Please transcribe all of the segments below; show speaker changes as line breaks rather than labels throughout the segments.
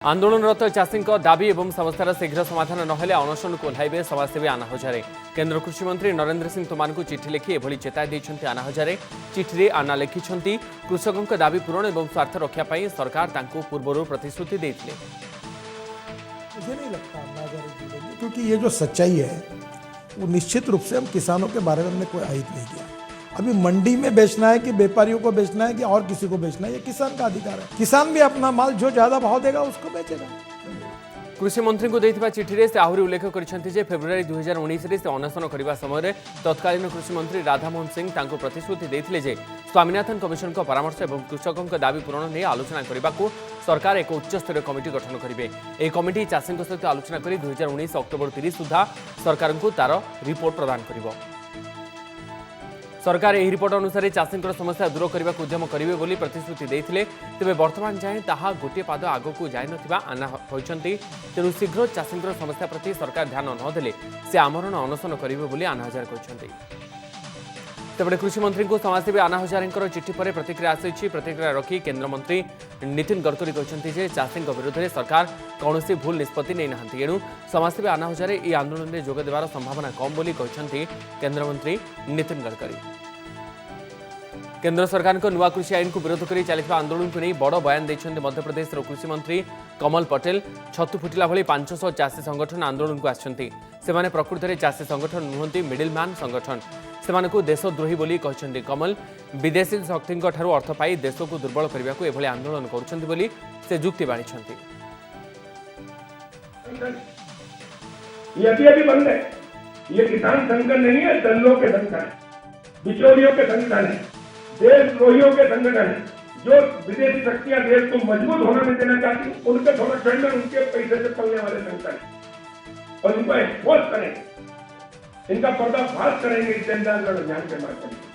आंदोलनरत चाषी दाबी और समस्यार शीघ्र समाधान नहेले अनशन को ओह्लैबे समाजसेवी आना हजारे। केन्द्र कृषि मंत्री नरेंद्र सिंह तोमार को चिठी लिखि एभली चेताई देइछन्ति आना हजारे। चिठी आना लिखिछन्ति कृषकों दाबी पूरण और स्वार्थ रक्षा पाई सरकार तांको पूर्वरु प्रतिश्रुति देइथिले।
मुझे नहीं लगता अन्ना हजारे जीतेंगे, क्योंकि ये जो सच्चाई है वो निश्चित रूप से हम किसानों के बारे में हमने कोई आहित नहीं किया। अभी मंडी में बेचना है कि व्यापारियों को बेचना है कि और किसी को बेचना है, ये किसान का अधिकार है। किसान भी अपना माल जो ज्यादा भाव देगा उसको बेचेगा।
कृषि मंत्री को देथिबा चिठी से आहरी उल्लेख करिसेंति जे फेब्रुआरी 2019 रे से अनशन करबा समय तत्कालीन कृषि मंत्री राधामोहन सिंह तांको प्रतिश्रुति देथिले जे स्वामीनाथन कमिशन को परामर्श और कृषकों दाबी पूरण नहीं आलोचना करने को सरकार एक उच्च स्तरीय कमिटी गठन करेंगे। यह कमिटी चाषी सहित आलोचना कर 2019 अक्टोबर 30 सुधा सरकार को तार रिपोर्ट प्रदान करिवो। सरकार यह रिपोर्ट अनुसार चाषी समस्या दूर करने को उद्यम करेंगे बोली प्रतिश्रुति देते तेज बर्तमान जाए ताहा गोटे पाद आगक जाई नथिबा आना होइछन्ति। तेणु शीघ्र चाषी समस्या प्रति सरकार ध्यान नदेले से आमरण अनशन करेंगे बोली आना हजार कहते। तेबे कृषि मंत्री को समाजसेवी आना हजारे चिठी पर प्रतिक्रिया आसी। प्रतिक्रिया रखी केन्द्रमंत्री नितिन गडकरी कहते जे चाषी विरोध में सरकार कौन भूल निष्पत्ति नहीं ना। एणु समाजसेवी आना हजारे यह आंदोलन में जोग देवार संभावना कम बोली कहते केन्द्रमंत्री नितिन गडकरी। केन्द्र सरकार को नुआ कृषि आईन को विरोध कर चलता आंदोलन को नहीं बड़ बयान देते मध्यप्रदेश कृषि मंत्री कमल पटेल। छतु फुटिला भली 500 चाषी संगठन आंदोलन को आसछन्ति। सेमाने प्रकृत में चाषी संगठन नुहंती मिडिल मैन संगठन। सेमानकु देशद्रोही बोली कहछन्ति कमल। विदेशी शक्ति अर्थ पाई देश को दुर्बल करने को एभली आंदोलन करुछन्ति बोली से जुक्ति बाढ़िछन्ति।
ये अभी बंद है। ये किसान संगठन नहीं है, दल्लों के संगठन है, बिचौलियों के संगठन है, देशद्रोहियों के संगठन है। जो विदेशी शक्तियां देश को मजबूत होने में देना चाहती हैं, उनके थोड़ा खंडन उनके पैसे से पलने वाले संगठन है और उनको एक्सपोज करेंगे, इनका पर्दाफाश करेंगे इस जनजागरण अभियान के माध्यम से।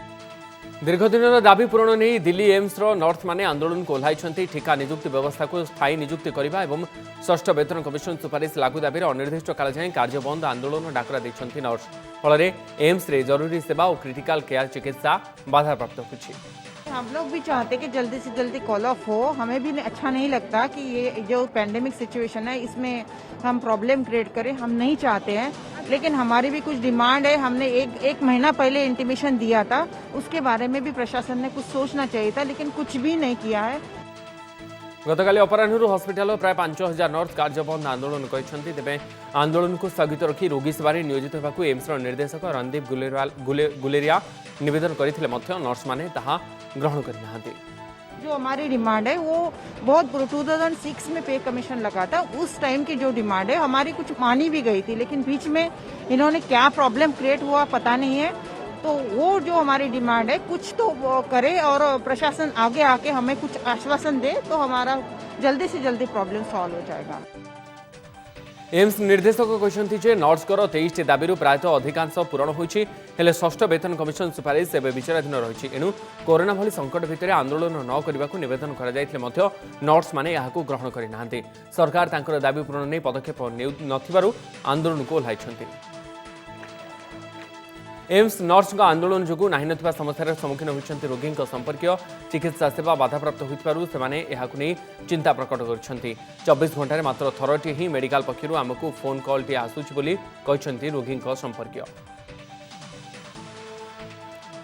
दीर्घदिन दाबी पूरण नहीं दिल्ली एम्स नॉर्थ माने आंदोलन को ओह्लैछन्ति। ठिका नियुक्ति व्यवस्था को स्थायी नियुक्ति करने और षष्ठ वेतन कमिशन सुपारिश लागू दाबी अनिर्दिष्ट काल जाए कार्य बंद आंदोलन डाकरा देछन्ति नर्स। फल एम्स रे जरूरी सेवा और क्रिटिकल केयर चिकित्सा बाधाप्राप्त होछि।
हम लोग भी चाहते कि जल्दी से जल्दी कॉल ऑफ हो। हमें भी अच्छा नहीं लगता कि ये जो पैंडेमिक सिचुएशन है इसमें हम प्रॉब्लम क्रिएट करें, हम नहीं चाहते हैं। लेकिन हमारी भी कुछ डिमांड है। हमने एक महीना पहले इंटीमेशन दिया था, उसके बारे में भी प्रशासन ने कुछ सोचना चाहिए था, लेकिन कुछ भी नहीं किया है।
गतकाली अपराह्न हस्पिटाल प्राय 5000 नर्स कार्य बंद आंदोलन कहते। तेज आंदोलन को स्थगित रखी रोगी सेवार नियोजित होगा एम्स निर्देशक रणदीप गुलेरिया निवेदन करते नर्स मैंने ग्रहण करना।
जो हमारी डिमांड है वो बहुत 2006 में पे कमीशन लगा था, उस टाइम की जो डिमांड है हमारी कुछ मानी भी गई थी, लेकिन बीच में इन्होंने क्या प्रॉब्लम क्रिएट हुआ पता नहीं है। तो वो जो हमारी डिमांड है कुछ तो करे और प्रशासन आगे आके हमें कुछ आश्वासन दे तो हमारा जल्दी से जल्दी प्रॉब्लम सॉल्व हो जाएगा।
एम्स निर्देशक कहते नर्सकर 23 दाबी प्रायतः अधिकांश पूरण होती षष्ठ वेतन कमिशन सुपारिश एवं विचाराधीन रही। एणु कोरोना भली संकट भितर आंदोलन न करने को निवेदन कर नर्स मैंने ग्रहण करना। सरकार तांकर दाबी पूरण नहीं पदक्षेप नथिबारु आंदोलन को ओह्लैछन्ति। एम्स नर्स आंदोलन जो नहीं नथिबा समस्यार सम्मुखीन होती रोगी संपर्क चिकित्सा सेवा बाधाप्राप्त होइतिबारु सेमाने एहाकु नै चिंता प्रकट करछन्ति। 24 घंटे मात्र थरटी ही मेडिकल पक्षरु आमको फोन कॉल टी आसुछि बोली कहछन्ति रोगी संपर्क।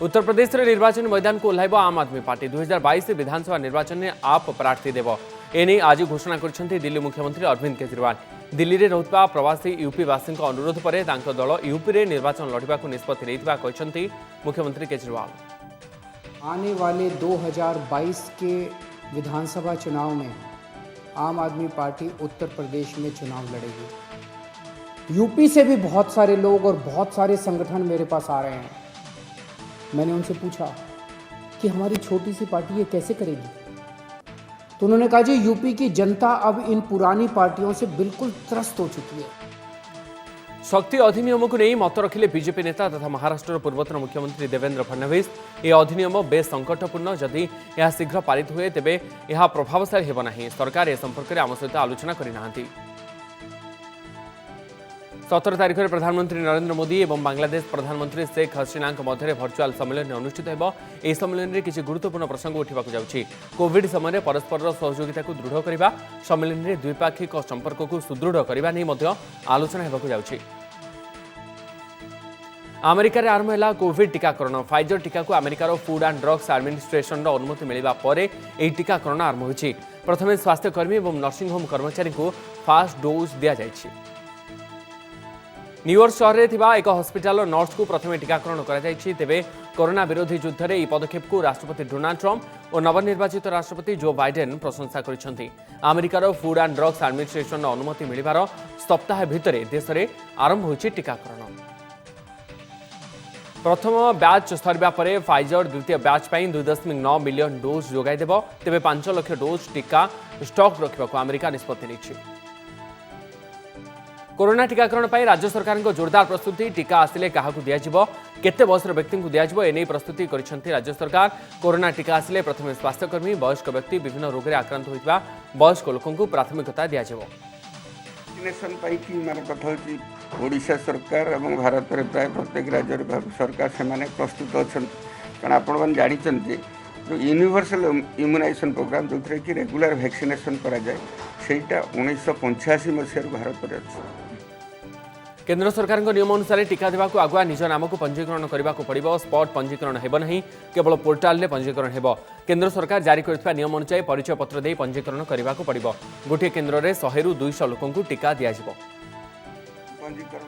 उत्तर प्रदेश रे निर्वाचन मैदान को ओह्लैब आम आदमी पार्टी। 2022 विधानसभा निर्वाचन में आप प्रार्थी देव एने आज घोषणा करछन्ति दिल्ली मुख्यमंत्री अरविंद केजरीवाल। दिल्ली रे रहउतबा प्रवासी यूपीवासी अनुरोध पर दल यूपी रे निर्वाचन लड़वा को निष्पत्ति लेइतबा कहछन्ति मुख्यमंत्री केजरीवाल।
आने वाले 2022 के विधानसभा चुनाव में आम आदमी पार्टी उत्तर प्रदेश में चुनाव लड़ेगी। यूपी से भी बहुत सारे लोग और बहुत सारे संगठन मेरे पास आ रहे हैं। मैंने उनसे पूछा कि हमारी छोटी सी पार्टी ये कैसे करेगी, तो उन्होंने कहा जी यूपी की जनता अब इन पुरानी पार्टियों से बिल्कुल त्रस्त हो चुकी है।
शक्ति अधिनियम को नहीं मत रखिले बीजेपी नेता तथा महाराष्ट्र पूर्वतन मुख्यमंत्री देवेंद्र फडणवीस। यह अधिनियम बेस संकटपूर्ण, जदि यह शीघ्र पारित हुए तेबे यह प्रभावशाली हेब नहीं। सरकार ए संपर्क में आम सहित आलोचना करना। 17 तारिख में प्रधानमंत्री नरेंद्र मोदी और बांग्लादेश प्रधानमंत्री शेख हसीना मध्य भर्चुआल सम्मेलन अनुष्ठित हो। यह सम्मेलन में किसी गुरुत्वपूर्ण प्रसंग उठा जाଉଛି। कोविड समय परस्पर सहयोगिता को दृढ़ करने सम्मेलन में द्विपाक्षिक संपर्क को सुदृढ़ करने आलोचना होगा जाଉଛି। अमेरिका आरंभ है कोविड टीकाकरण। फाइजर टीका को अमेरिकार फूड एंड ड्रग्स एडमिनिस्ट्रेशन अनुमति मिलवा पर यह टीकाकरण आरंभ होगी। प्रथम स्वास्थ्यकर्मी और नर्सिंग होम कर्मचारी को फास्ट डोज दि जाएगी। न्यूयॉर्क शहर में एक हस्पिटाल नर्स को प्रथम टीकाकरण कराई। तेबे कोरोना विरोधी युद्ध में यह पदक्षेप को राष्ट्रपति डोनाल्ड ट्रंप और नवनिर्वाचित राष्ट्रपति जो बाइडेन प्रशंसा कर। अमेरिकार फूड एंड ड्रग्स एडमिनिस्ट्रेशन अनुमति मिलवार सप्ताह भितर देश में आरंभ होगी टीकाकरण। प्रथम बैच सरिबा परे फाइजर द्वितीय बैच पर 2.9 मिलियन डोज जोगाई देव। तेबे 5 लाख डोज टीका स्टॉक रखा अमेरिका निष्पत्ति नहीं। कोरोना टीकाकरण पर राज्य सरकार जोरदार प्रस्तुति। टीका आसिले क्या दिज्व केते बयसर व्यक्ति को दिज्व एने प्रस्तुति कर राज्य सरकार। कोरोना टीका आसिले प्रथम स्वास्थ्यकर्मी वयस्क व्यक्ति विभिन्न रोग में आक्रांत होता वयस्क लोक प्राथमिकता दिज्व।
वैक्सीनेशन पाई माने कथा होची ओडिशा सरकार और भारत में प्राय प्रत्येक राज्य सरकार से माने प्रस्तुत अच्छा। कारण आपण मैंने जानते जो यूनिवर्सल इम्यूनाइजेशन प्रोग्राम जो थे कि रेगुलर वैक्सीनेशन करा जाए सेटा 1985 मसीह भारत में अच्छे।
केंद्र सरकार नियम अनुसार टीका देवाक आगुआ निज नाम को पंजीकरण करने को पड़ो। स्पॉट पंजीकरण हेब नहीं, केवल पोर्टाल पंजीकरण हेब। केंद्र सरकार जारी करथिबा नियम अनुसार परिचय पत्र दे पंजीकरण करने को पड़ो। गोटे केन्द्र में 100 रू 200 लोक टीका दिज्व।
पंजीकरण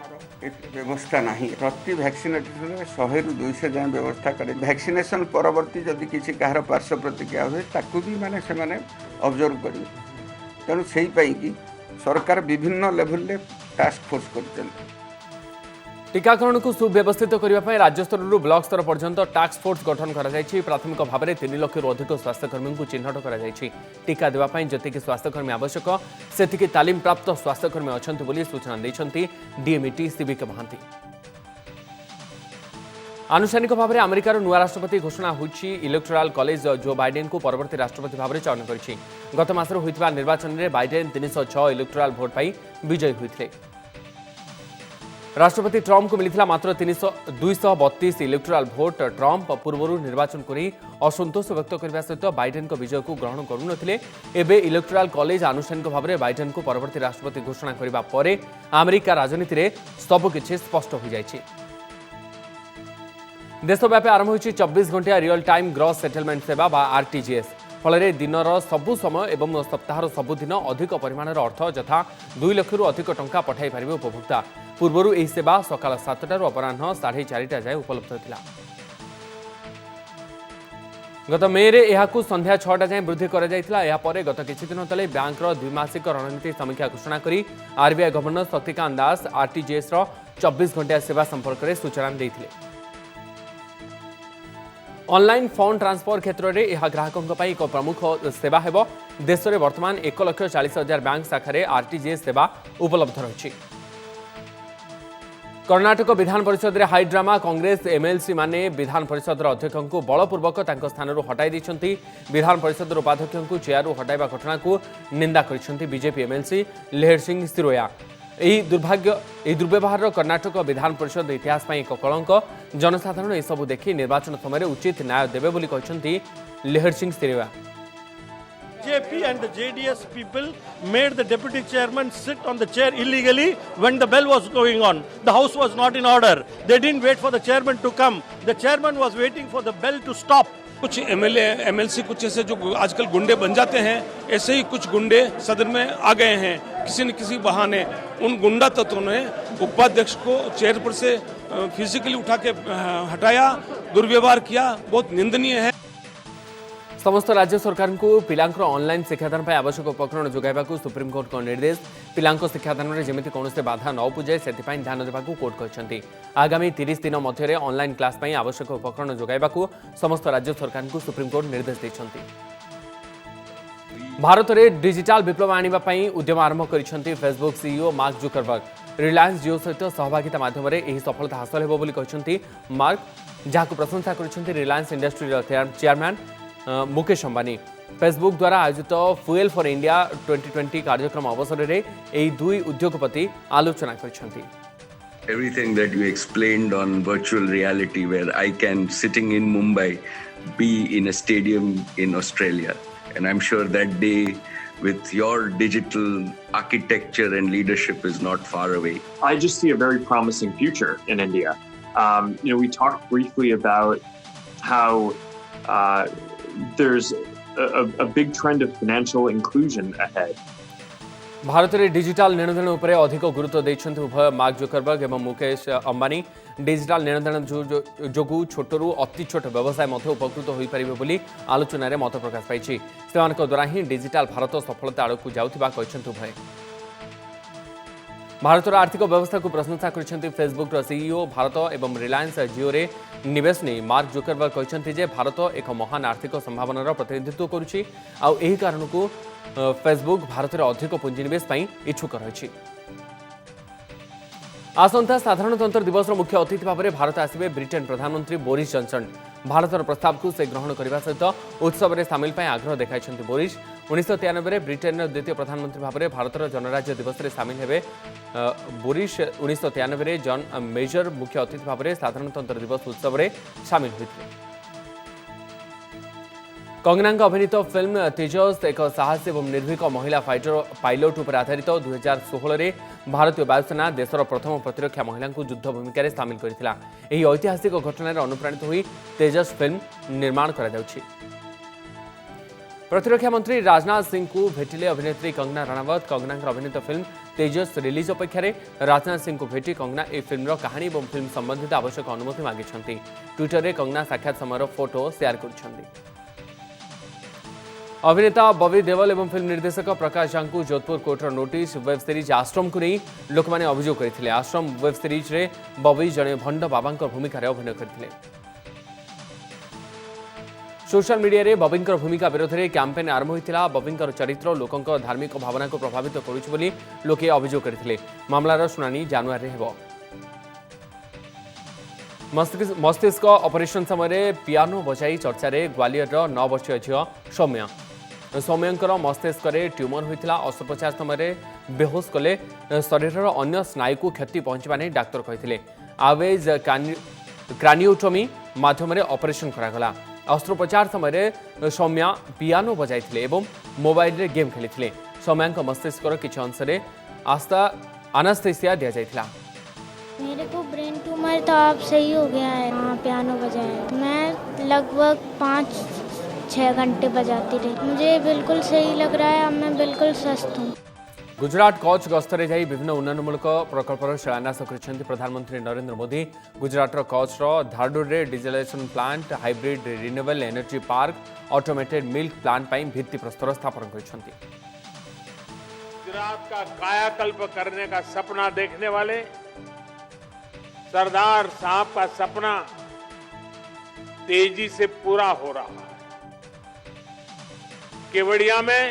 व्यवस्था नहीं। प्रति वैक्सीनेशन 100 रू 200 जन व्यवस्था करे। वैक्सीनेशन परवर्ती जदि किसी कहार पार्श्व प्रतिक्रिया हुए ताकू भी माने से माने ऑब्जर्व करेंगे। तेणु से कि सरकार विभिन्न लेवल रे टास्क फोर्स कर।
टीकाकरण को सुव्यवस्थित करने राज्य स्तर ब्लॉक स्तर पर्यंत टास्क फोर्स गठन कर प्राथमिक भाव में 3 लाख अधिक स्वास्थ्यकर्मी को चिन्हट कर टीका देवाई जी स्वास्थ्यकर्मी आवश्यक से तालीम प्राप्त स्वास्थ्यकर्मी अच्छा सूचना देते डीएमईटी सीबीके महांती। आनुষ্ঠাनिक भाव में अमेरिकार नुआ राष्ट्रपति घोषणा होगी। इलेक्टोराल कॉलेज जो बाइडेन को परवर्ती राष्ट्रपति भाव में चयन कर। गत मासर होइतिबा निर्वाचन में बाइडेन 306 इलेक्टोराल भोट पाई विजयी होते। राष्ट्रपति ट्रंप को मिलता मात्र 232 इलेक्टोराल भोट। ट्रंप पूर्व निर्वाचन को असंतोष व्यक्त करने सहित बाइडेन को विजय को ग्रहण करुनथिले। एबे इलेक्टोराल कॉलेज आनुষ্ঠাनिक भाव में बाइडेन को परवर्ती राष्ट्रपति घोषणा करने पर अमेरिका राजनीति में सबकिछि स्पष्ट हो जाइछि। देशव्यापी आरंभ होइछि 24 घंटिया रियल टाइम ग्रॉस सेटलमेंट सेवा बा आरटीजीएस। फल दिनर सबु समय एवं सप्ताहर सबुदिन अधिक परिमाणर अर्थ जथा 2 लाख रु अधिक टंका पठाई पारिबे उपभोक्ता। पूर्व यह सेवा सकाल 7टारू अपराह्न 4:30 जाए उपलब्ध था। गत मे रे यहाकू संध्या 6टा जाए वृद्धि कर गत किछि दिन तले बैंकर द्विमासिक रणनीति समीक्षा घोषणा करी RBI governor Shaktikanta Das RTGS 24 घंटिया सेवा संपर्क में सूचना देते। ऑनलाइन फंड ट्रांसफर क्षेत्र में यह ग्राहकों एक प्रमुख सेवा है। देश में वर्तमान 1,40,000 बैंक शाखारे आरटीजीएस सेवा उपलब्ध रही। कर्णाटक विधान परिषद में हाई ड्रामा। कांग्रेस एमएलसी माने विधान परिषद अध्यक्ष को बलपूर्वक स्थान हटाई देते। विधान परिषद उपाध्यक्ष को चेयर हटाइबा घटना को निंदा कर बीजेपी एमएलसी लेहर सिंह सिरोया। दुर्व्यवहार कर्णाटक विधान परिषद इतिहास में एक कलंक। जनसाधारण यह सब देखि निर्वाचन समय उचित न्याय देवे बोली कहते Lehar Singh Siroya.
BJP and the JDS people made the deputy chairman sit on the chair illegally when the bell was going on. The house was not in order. They didn't wait for the chairman to come. The chairman was waiting for the bell to stop.
कुछ MLA MLC कुछ ऐसे जो आजकल गुंडे बन जाते हैं, ऐसे ही कुछ गुंडे सदन में आ गए हैं किसी न किसी बहाने। उन गुंडा तत्वों ने उपाध्यक्ष को चेयर पर से फिजिकली उठा के हटाया, दुर्व्यवहार किया, बहुत निंदनीय है।
समस्त राज्य सरकार को पिलांकर ऑनलाइन शिक्षादान पर आवश्यक उपकरण जोगाइबा को सुप्रीमकोर्ट को निर्देश। पिलांको शिक्षादान में जमिति कौनसी बाधा न पुजे सेथिपाई ध्यान देवा कोर्ट कहते। आगामी 30 दिन मध्य ऑनलाइन क्लास पर आवश्यक उपकरण जोगाइबा को समस्त राज्य सरकार को सुप्रीमकोर्ट निर्देश देते। भारत में डिजिटल विप्लव आने उद्यम आरंभ कर Facebook CEO Mark Zuckerberg. Reliance Jio सहित सहभागिता माध्यम यह सफलता हासिल हो कहते मार्क, जहां प्रशंसा कर Reliance industry chairman Mukesh Ambani. Facebook द्वारा आयोजित फ्यूएल फॉर इंडिया 2020 कार्यक्रम अवसर में यह दुई उद्योगपति आलोचना कर।
everything that you explained on virtual reality, where I can, sitting in Mumbai, be in a stadium in Australia. And I'm sure that day with your digital architecture and leadership is not far away.
I just see a very promising future in India. We talked briefly about how there's a big trend of financial inclusion ahead.
Bharat में digital लेनदेन उपर अधिक गुरुत्व देछन्ति उभय mark Zuckerberg एवं Mukesh Ambani. Digital लेनदेन जोगु छोटरू अति छोट व्यवसाय मध्य उपकृत हो पारिबे बोली आलोचना रे मत प्रकाश पाइछि। सेमानक द्वारा ही डिजिटल भारत सफलता आड़कू जाउथिबा कहिसन्ति उभय। भारतर आर्थिक व्यवस्था को प्रशंसा कर फेसबुक सीईओ भारत एवं रिलायंस जियो रे निवेश नहीं मार्क जुकरबर्ग कहते जे भारत एक महान आर्थिक संभावनार प्रतिनिधित्व करुछि आउ एही कारण को फेसबुक भारत में अधिक पुंजीनिवेश इच्छुक रही। आसंता साधारणतंत्र दिवस मुख्य अतिथि भाव में भारत आसवे ब्रिटेन प्रधानमंत्री बोरिस जॉनसन। भारतर प्रस्ताव को से ग्रहण करने सहित उत्सव में सामिल आग्रह देखाई बोरिस। 1993 ब्रिटेन द्वितीय प्रधानमंत्री भाव में भारतर जनराज्य दिवस में सामिल हेबे बोरिस। 1993 जॉन मेजर मुख्य अतिथि भाव में साधारणतंत्र दिवस उत्सव में सामिल होते। कंगना अभिनीत फिल्म तेजस एक साहसी और निर्भीक महिला फाइटर पायलट पर आधारित 2016 में भारतीय वायुसेना देशर प्रथम प्रतिरक्षा महिला को युद्ध भूमिका सामिल करथिला। एही ऐतिहासिक घटना अनुप्राणित होई तेजस फिल्म निर्माण करा जाउछि। प्रतिरक्षा मंत्री राजनाथ सिंह को भेटिले अभिनेत्री कंगना रणावत। कंगना अभिनीत फिल्म तेजस रिलीज अपेक्षा राजनाथ सिंह को भेटी कंगना ए फिल्म कहानी और फिल्म संबंधित आवश्यक अनुमति मागिछन्ति। ट्विटर रे कंगना साक्षात समय फोटो शेयर करछन्ति। अभिनेता बॉबी देओल एवं फिल्म निर्देशक प्रकाश झा को जोधपुर कोर्टर नोटिस। वेब सीरीज आश्रम को नहीं लोक मैंने अभियोग करते। आश्रम वेब सीरीज रे बॉबी जड़े भंड बाबा भूमिका अभिनय करते। सोशल मीडिया रे बॉबी भूमिका विरोध में कैंपेन आरंभ होता। बॉबी चरित्र लोकों धार्मिक भावना को प्रभावित करुच्ची लोके अभियोग करते। मामलार शुणाणी जानुआरी हेब। मस्तिष्क ऑपरेशन समय पियानो बजाई चर्चा ग्वालियर 9 वर्षीय झील सौम्या। सौम्यंकर मस्तिष्क ट्यूमर होता। अस्त्रोपचार समय बेहोश कले शरीर अन्य स्नायु को क्षति पहुंचा नहीं डाक्तर कहते। आवेज क्रानियोटोमी माध्यम ऑपरेशन करागला। अस्त्रोपचार समय सौम्या पियानो बजाई एवं मोबाइल रे गेम खेली। सौम्यांक मस्तिष्क किसी अंश आस्था अनास्थेसिया दिया जाइथिला।
मेरे को ब्रेन ट्यूमर था, अब सही हो गया है। हाँ, पियानो बजाया। मैं लगभग 5-6 घंटे बजाती रही। मुझे बिल्कुल सही लग रहा है। अब मैं बिल्कुल स्वस्थ हूँ।
गुजरात कच्छ गस्तर जाई विभिन्न उन्नयनमूलक प्रकल्पर शिलान्यास कर प्रधानमंत्री नरेंद्र मोदी। गुजरात कच्छर धारडोर रे desalination plant, hybrid renewable energy park, automated milk plant पर भित्तिप्रस्तर स्थापन कर।
गुजरात का कायाकल्प करने का सपना देखने वाले सरदार साहब का सपना तेजी से पूरा हो रहा है। केवड़िया में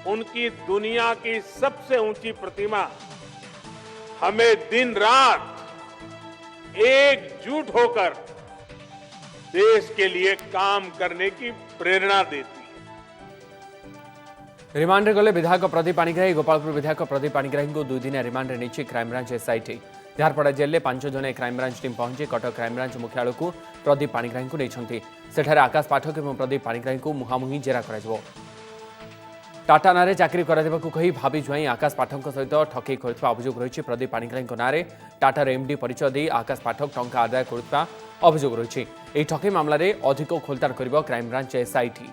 उनकी दुनिया की सबसे ऊंची प्रतिमा हमें दिन रात एकजुट होकर देश के लिए काम करने की प्रेरणा देती है।
रिमांड गले विधायक प्रदीप पाणिग्राही। गोपालपुर विधायक प्रदीप पाणिग्राही को 2 दिन रिमांड नहीं क्राइमब्रांच एसआईटी। झारपड़ा जेल में 5 जन क्राइमब्रांच टीम पहुंची कटक क्राइमब्रांच मुख्यालय को प्रदीप पाणिग्राही को नहीं। सेठारे आकाश पाठक और प्रदीप पाणिग्राही को मुहांमुही जेरा कर। टाटा नारे चाकरी कही भाभी जुआई आकाश पाठक सहित ठकई कर अभियोग रही। प्रदीप पाणिग्राही नारे टाटार एमडी परिचय दे आकाश पाठक टंका आदाय कर अभियोग रही। यह ठकई मामलें अधिक खोलताड़ कर क्राइमब्रांच एसआईटी।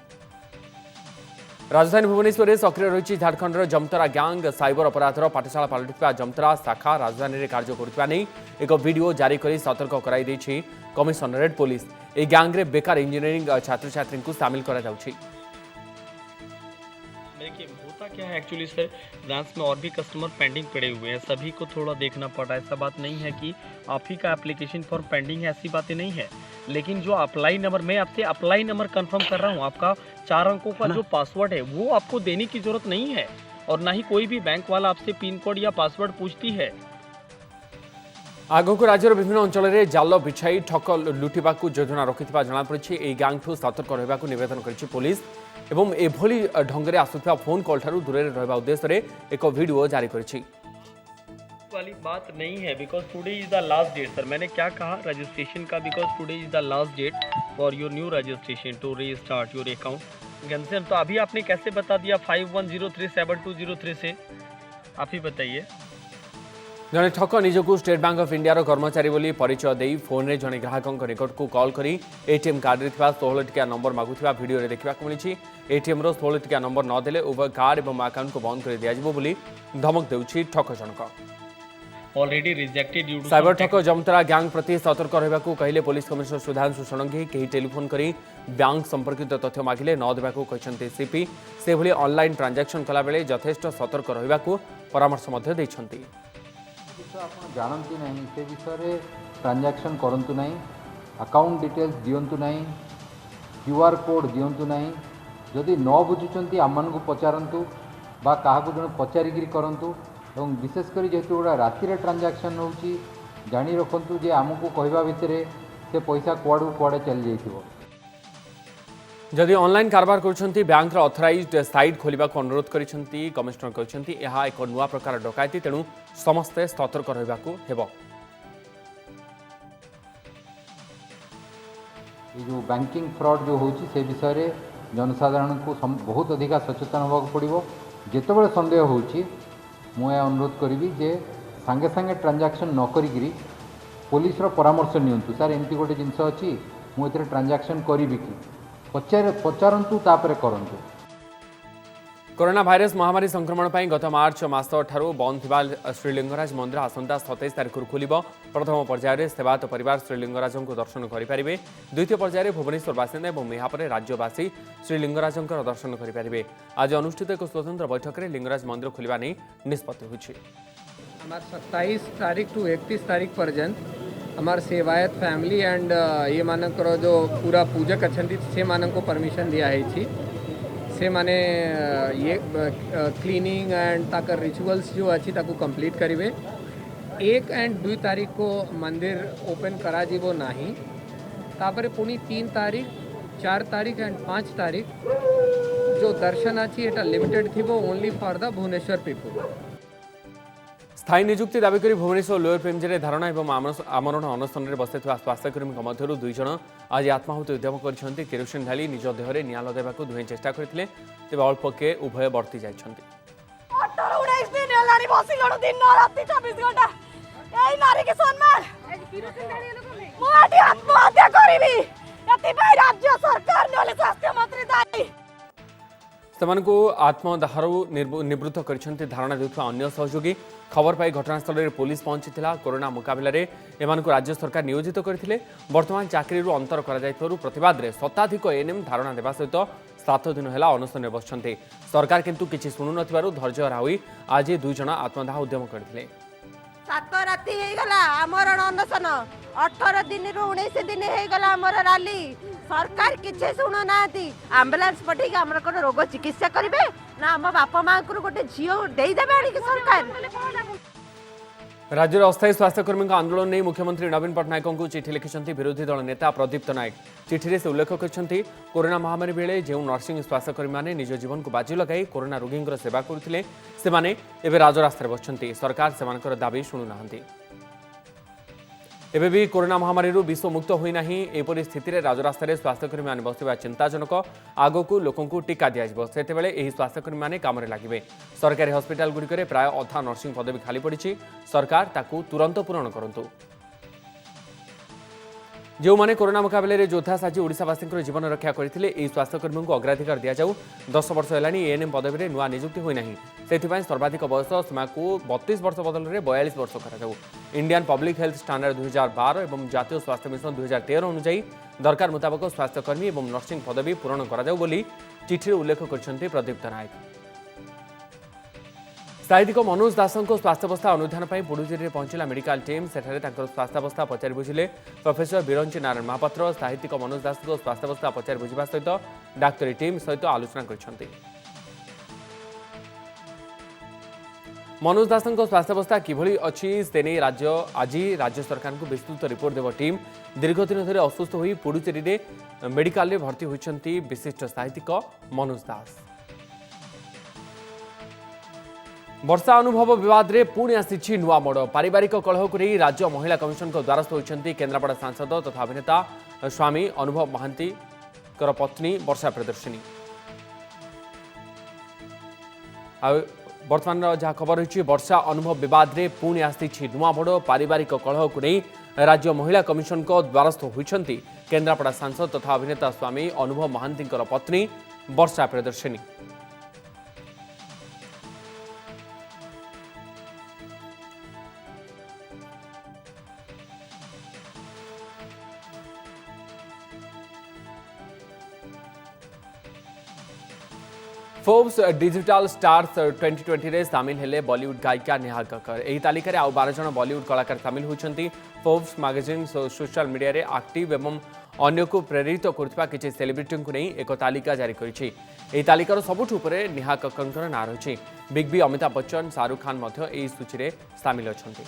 राजधानी भुवनेश्वर में सक्रिय रही झारखंडर जमतरा गैंग। साइबर अपराधर पाठशाला पलटिଥିବା जमतरा शाखा राजधानी में कार्य करुवा नहीं एक वीडियो जारी कर सतर्क कराई देछि कमिशनरेट पुलिस। ए गैंग रे बेकार इंजीनियरिंग छात्र छात्री को सामिल करा जाउछि।
देखिए होता क्या है एक्चुअली सर, ब्रांच में और भी कस्टमर पेंडिंग पड़े हुए हैं, सभी को थोड़ा देखना पड़ रहा है। ऐसा बात नहीं है कि आप ही का एप्लीकेशन फॉर्म पेंडिंग है, ऐसी बातें नहीं है। लेकिन जो अप्लाई नंबर, मैं आपसे अप्लाई नंबर कंफर्म कर रहा हूँ, आपका 4 अंकों का जो पासवर्ड है वो आपको देने की जरूरत नहीं है। और ना ही कोई भी बैंक वाला आपसे पिन कोड या पासवर्ड पूछती है।
आगक राज्यर विभिन्न अंचल में जाल बिछाई ठक लुटिबा योजना रखिथिबा जଣାपड़ी। ए गैंग ठू सतर्क रहिबा निवेदन करिछि पुलिस एवं एभली ढंग से आसुथिबा फोन कॉल ठारू दूर रहिबा उद्देश्य एक वीडियो जारी करिछि।
वाली बात नहीं है, because today is the last date sir. मैंने क्या कहा रजिस्ट्रेशन का, because today is the last date for your new registration to restart your account. Ghanshyam, तो अभी आपने कैसे बता दिया 51037203 से, आप ही बताइए।
जड़े ठक निजक स्टेट बैंक ऑफ इंडिया कर्मचारी बोली परिचय दे फोन रे जड़े ग्राहक निकट को कॉल करी एटीएम कार्ड रे 16 टिकिया नंबर मागुवा वीडियो रे देखा मिली। एटीएम रो 16 टिकिया नंबर नदेले उभय कार्ड और अकाउंट को बंद कर दिया बोली धमक देउछि ठक जनक।
Already rejected due to
cyber ठक जमतरा गैंग प्रति सतर्क रहा कहले पुलिस कमिश्नर सुधांशु षडंगी। कहीं टेलीफोन करी बैंक संपर्कित तथ्य मागिले न देवाक कहते सीपी। से भली ऑनलाइन ट्रांजैक्शन कला बेले यथेष्ट सतर्क रहा परामर्श देइछंती।
आप जानती नहीं से विषय ट्रांजैक्शन करंतु नहीं, अकाउंट डिटेल्स दिंतु नहीं, क्यूआर कोड दिंतु नहीं। जदि न बुझुंट आम को पचारतु बा क्या जन पचारिकी करूँ। और विशेषकर जेहेतु गोटा राति ट्रांजैक्शन होची जानी रखु जे आमको कहवा भितर से पैसा कुआड़ू कुआड़े चली जाइथिबो।
जदि ऑनलाइन कारबार कर बैंक ऑथराइज्ड साइट खोलने को अनुरोध करिसेंती कमिश्नर कहते यह एक नुआ प्रकार डकायती, तेणु समस्ते सतर्क रहा हेबो।
ये जो बैंकिंग फ्रॉड जो होची से विषय रे जनसाधारण को बहुत अधिक सचेतन होगा पड़ो। जितेबाला संदेह होची मुझे अनुरोध करी जे सांगे सांगे ट्रांजैक्शन न करी पुलिस रो परामर्श नियंतु। सर एमती गोटे जिनस अच्छी मुझे ट्रांजैक्शन करी कि पचारतु तापर करंतु।
कोरोना भाइरस महामारी संक्रमण पर गत मार्च मास ठारू बंद थिबा श्रीलिंगराज मंदिर आसंता 27 तारिख खोल। प्रथम पर्यायर सेवायत परिवार श्रीलिंगराज को दर्शन करेंगे। द्वितीय पर्यायर भुवनेश्वर बासिंदा और यापर राज्यवासी श्रीलिंगराज दर्शन करेंगे। आज अनुष्ठित एक स्वतंत्र बैठक में लिंगराज मंदिर खोलने नहीं निष्पत्ति हुई।
27 तारीख टू 31 तारीख पर्यंत हमार सेवायत फैमिली एंड ये मानकर जो पूरा पूजक अच्छा से मानक को परमिशन दिया है से माने ये क्लीनिंग एंड ताकर रिचुअल्स जो अच्छी ताकू कंप्लीट करेंगे। 1 एंड 2 तारीख को मंदिर ओपन करा जीवो नहीं, तापर पुणी 3 तारीख 4 तारीख एंड 5 तारीख जो दर्शन अच्छी एटा लिमिटेड थी वो only for the Bhubaneswar people.
स्थायी निजुक्ति दाबी कर भुवनेश्वर लोयर पेमजे धारणा और आमरण अनशन में बसि स्वास्थ्यकर्मी मध्य 2 जन आज आत्माहुति उद्यम कर केरोसिन ढाली निज देहरे निआं लगाइबाकू दुहें चेष्टा करते, तेज अल्पके उभय बर्ती जाइछन्ति। ସେମାନଙ୍କୁ ଆତ୍ମଦାହରୁ ନିବୃତ୍ତ କରିଛନ୍ତି ଧାରଣା ଦେଉଥିବା ଅନ୍ୟ ସହଯୋଗୀ। ଖବର ପାଇ ଘଟଣାସ୍ଥଳରେ ପୁଲିସ ପହଞ୍ଚିଥିଲା। କରୋନା ମୁକାବିଲାରେ ଏମାନଙ୍କୁ ରାଜ୍ୟ ସରକାର ନିୟୋଜିତ କରିଥିଲେ। ବର୍ତ୍ତମାନ ଚାକିରିରୁ ଅନ୍ତର କରାଯାଇଥିବାରୁ ପ୍ରତିବାଦରେ ଶତାଧିକ ଏଏନ୍ଏମ୍ ଧାରଣା ଦେବା ସହିତ 7 ଦିନ ହେଲା ଅନଶନରେ ବସିଛନ୍ତି। ସରକାର କିନ୍ତୁ କିଛି ଶୁଣୁନଥିବାରୁ ଧୈର୍ଯ୍ୟ ହରା ହୋଇ ଆଜି 2 ଜଣ ଆତ୍ମଦାହ ଉଦ୍ୟମ କରିଥିଲେ।
7 ରାତି ହେଇଗଲା ଆମର ଅନଶନ, 18 ଦିନରୁ 19 ଦିନ ହେଇଗଲା ଆମର ରାଲି। सरकार किसी शुणु ना आम्बुलांस पठे आमर कौन रोग चिकित्सा करेंगे ना आम बापा माँ को गोटे झील देदेवे सरकार।
राज्य अस्थायी स्वास्थ्यकर्मी आंदोलन नहीं मुख्यमंत्री नवीन पट्टनायक को चिठी लिखिं विरोधी दल नेता प्रदीप्त नायक। चिठी से उल्लेख कर कोरोना महामारी बेले जो नर्सिंग स्वास्थ्यकर्मी मैंने निज जीवन को बाजी लगाई कोरोना रोगी सेवा करते से राजरास्तार बसुँच। सरकार से दाबी शुणुना। एबे भी कोरोना महामारी विश्व मुक्त होना एपरी स्थित राजरास्तार स्वास्थ्यकर्मी मैंने बसवा चिंताजनक। आगक लोक टीका दिज्व से स्वास्थ्यकर्मी मैंने काम लगे। सरकारी हस्पिटाल गुड़िक प्राय अधा नर्सिंग पदवी खाली पड़ी। सरकार ताकू तुरंत पूरण करूँ। जो मैंने कोरोना मुकाबले में योद्धा साजी ओडिशावासी जीवन रक्षा करते स्वास्थ्यकर्मी को अग्राधिकार दि जाऊ। 10 वर्ष है एएनएम पदवी में नुआ निजुक्ति होना से सर्वाधिक बयस सीमा को 32 वर्ष बदल में 42 वर्ष कर इंडियन पब्लिक हेल्थ स्टैंडर्ड 2012 और जातीय स्वास्थ्य मिशन 2013 अनुଯାयी दरकार मुताबक स्वास्थ्यकर्मी और नर्सिंग पदवी पूरण कर चिठी उल्लेख कर प्रदीप्त नायक। साहित्यिक मनोज दास स्वास्थ्यावस्था अनुधान पर पुडुचेरी पहुंचला मेडिकल टीम। सेठारे स्वास्थ्यावस्था पचारि बुझिले प्रोफेसर बिरंची नारायण महापात्र। साहित्यिक मनोज दास स्वास्थ्यावस्था पचारि बुझा सहित डाक्तरी टीम सहित आलोचना कर मनोज दास स्वास्थ्यावस्था किभली अच्छी से नहीं आज राज्य सरकार को विस्तृत रिपोर्ट देव टीम। दीर्घ दिन धरी असुस्थ हो पुडुचेरी में मेडिकल में भर्ती होती विशिष्ट साहित्यिक मनोज दास। वर्षा अनुभव विवाद रे पुणी आसी नुआ मोड़ पारिवारिक कलह को नहीं राज्य महिला कमिशन को द्वारस्थ होती केन्द्रापड़ा सांसद तथा अभिनेता स्वामी अनुभव महांती पत्नी वर्षा प्रियदर्शिनी। वर्तमान जहाँ खबर रही वर्षा अनुभव विवाद रे पुणी आसी नुआ मोड़ पारिवारिक कलह को नहीं राज्य महिला कमिशन को द्वारस्थ होती केन्द्रापड़ा सांसद तथा अभिनेता स्वामी अनुभव महांती पत्नी वर्षा प्रियदर्शिनी। फोर्ब्स डिजिटल स्टार्स 2020 रे सामिल हेले बॉलीवुड गायिका नेहा कक्कर। एही तालिका रे 12 जन बॉलीवुड कलाकार सामिल होइछन्ती। फोर्ब्स मैगजीन सोशल मीडिया रे एक्टिव एवं अन्य को प्रेरित करथिबा किछि सेलिब्रिटी को नहीं एक तालिका जारी करिछि। एही तालिकार सबुठु ऊपर नेहा कक्कर नाम रहिछि। बिग बी, अमिताभ बच्चन, शाहरुख खान मध्य एही सूची रे सामिल अछन्ती।